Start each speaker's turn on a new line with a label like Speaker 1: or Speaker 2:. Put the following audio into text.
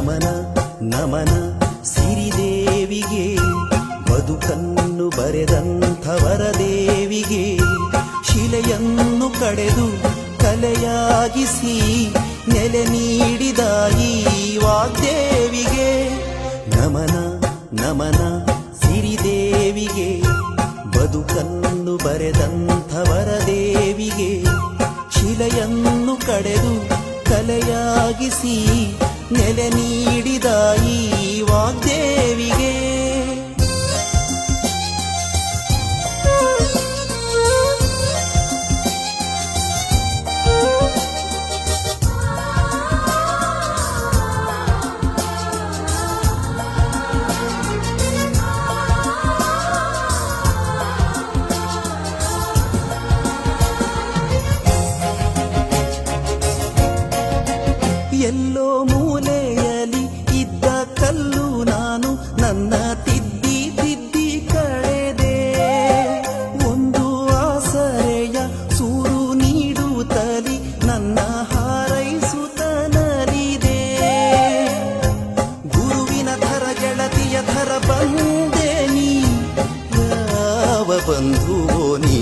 Speaker 1: ನಮನ ನಮನ ಸಿರಿದೇವಿಗೆ, ಬದುಕನ್ನು ಬರೆದಂಥವರ ದೇವಿಗೆ, ಶಿಲೆಯನ್ನು ಕಡೆದು ಕಲೆಯಾಗಿಸಿ ನೆಲೆ ನೀಡಿದ ಈ ವಾಗ್ದೇವಿಗೆ. ನಮನ ನಮನ ಸಿರಿದೇವಿಗೆ, ಬದುಕನ್ನು ಬರೆದಂಥವರ ದೇವಿಗೆ, ಶಿಲೆಯನ್ನು ಕಡೆದು ಕಲೆಯಾಗಿಸಿ ನೆಲೆ ನೀಡಿದ ಈ ವಾಗ್ದೇವಿಗೆ. ಎಲ್ಲೋ ಮೂಲೆಯಲ್ಲಿ ಇದ್ದ ಕಲ್ಲು ನಾನು ನನ್ನ ತಿದ್ದಿ ತಿದ್ದಿ ಕಳೆದೆ, ಒಂದು ಆಸರೆಯ ಸೂರು ನೀಡುತ್ತಲಿ ನನ್ನ ಹಾರೈಸುತ್ತನಲಿದೆ. ಗುರುವಿನ ಥರ ಗೆಳತಿಯ ಥರ ಬಂದೆ ನೀ, ಯಾವ ಬಂಧುವೋ ನೀ.